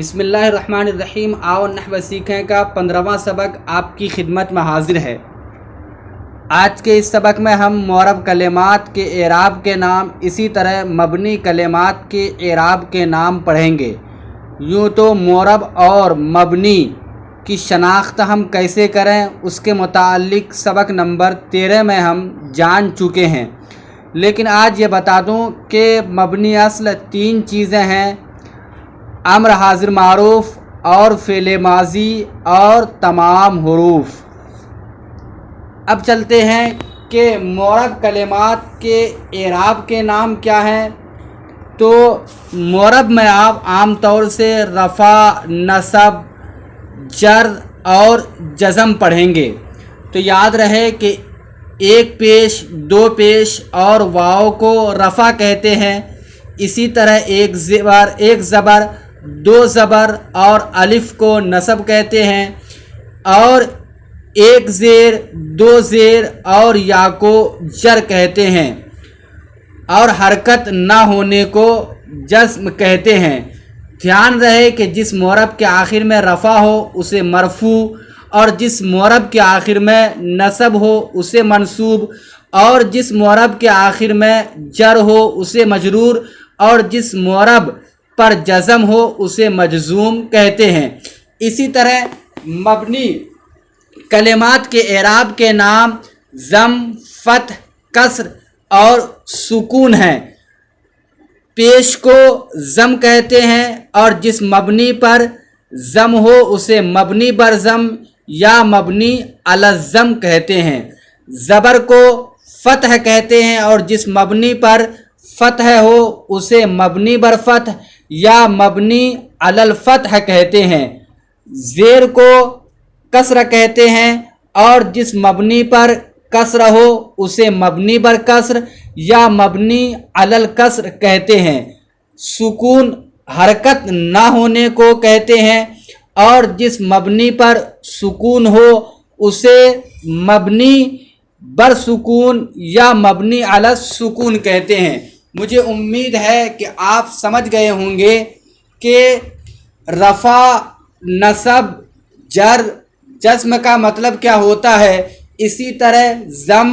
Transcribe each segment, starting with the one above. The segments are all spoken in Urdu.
بسم اللہ الرحمن الرحیم۔ آؤ نحو سیکھیں کا 15واں سبق آپ کی خدمت میں حاضر ہے۔ آج کے اس سبق میں ہم معرب کلمات کے اعراب کے نام، اسی طرح مبنی کلمات کے اعراب کے نام پڑھیں گے۔ یوں تو معرب اور مبنی کی شناخت ہم کیسے کریں اس کے متعلق سبق نمبر 13 میں ہم جان چکے ہیں، لیکن آج یہ بتا دوں کہ مبنی اصل 3 چیزیں ہیں: امر حاضر معروف اور فعل ماضی اور تمام حروف۔ اب چلتے ہیں کہ معرب کلمات کے اعراب کے نام کیا ہیں۔ تو معرب میں آپ عام طور سے رفع، نصب، جر اور جزم پڑھیں گے۔ تو یاد رہے کہ 1 پیش، 2 پیش اور واو کو رفع کہتے ہیں، اسی طرح 1 زبر، 2 زبر اور الف کو نصب کہتے ہیں، اور 1 زیر، 2 زیر اور یا کو جر کہتے ہیں، اور حرکت نہ ہونے کو جزم کہتے ہیں۔ دھیان رہے کہ جس معرب کے آخر میں رفع ہو اسے مرفوع، اور جس معرب کے آخر میں نصب ہو اسے منصوب، اور جس معرب کے آخر میں جر ہو اسے مجرور، اور جس معرب پر جزم ہو اسے مجزوم کہتے ہیں۔ اسی طرح مبنی کلمات کے اعراب کے نام ضم، فتح، کسر اور سکون ہیں۔ پیش کو ضم کہتے ہیں، اور جس مبنی پر ضم ہو اسے مبنی بر ضم یا مبنی علی الضم کہتے ہیں۔ زبر کو فتح کہتے ہیں، اور جس مبنی پر فتح ہو اسے مبنی بر فتح یا مبنی علی الفتح کہتے ہیں۔ زیر کو کسر کہتے ہیں، اور جس مبنی پر کسر ہو اسے مبنی بر کسر یا مبنی علی الکسر کہتے ہیں۔ سکون حرکت نہ ہونے کو کہتے ہیں، اور جس مبنی پر سکون ہو اسے مبنی بر سکون یا مبنی علی السکون کہتے ہیں۔ مجھے امید ہے کہ آپ سمجھ گئے ہوں گے کہ رفع، نصب، جر، جزم کا مطلب کیا ہوتا ہے، اسی طرح ضم،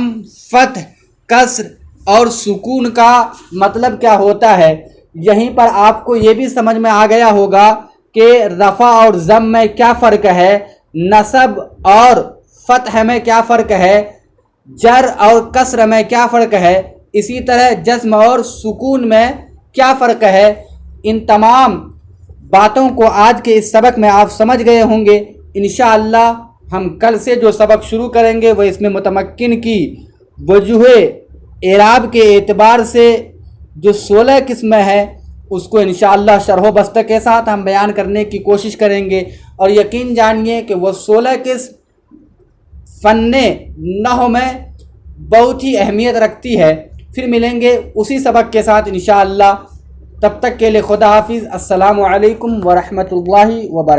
فتح، کسر اور سکون کا مطلب کیا ہوتا ہے۔ یہیں پر آپ کو یہ بھی سمجھ میں آ گیا ہوگا کہ رفع اور ضم میں کیا فرق ہے، نصب اور فتح میں کیا فرق ہے، جر اور کسر میں کیا فرق ہے، اسی طرح جزم اور سکون میں کیا فرق ہے۔ ان تمام باتوں کو آج کے اس سبق میں آپ سمجھ گئے ہوں گے۔ انشاءاللہ ہم کل سے جو سبق شروع کریں گے وہ اس میں متمکن کی وجوہ اعراب کے اعتبار سے جو 16 قسمیں ہیں اس کو انشاءاللہ شرح و بسط کے ساتھ ہم بیان کرنے کی کوشش کریں گے، اور یقین جانیے کہ وہ 16 قسم فن نحو میں بہت ہی اہمیت رکھتی ہے۔ پھر ملیں گے اسی سبق کے ساتھ انشاءاللہ، تب تک کے لیے خدا حافظ۔ السلام علیکم ورحمۃ اللہ وبرکاتہ۔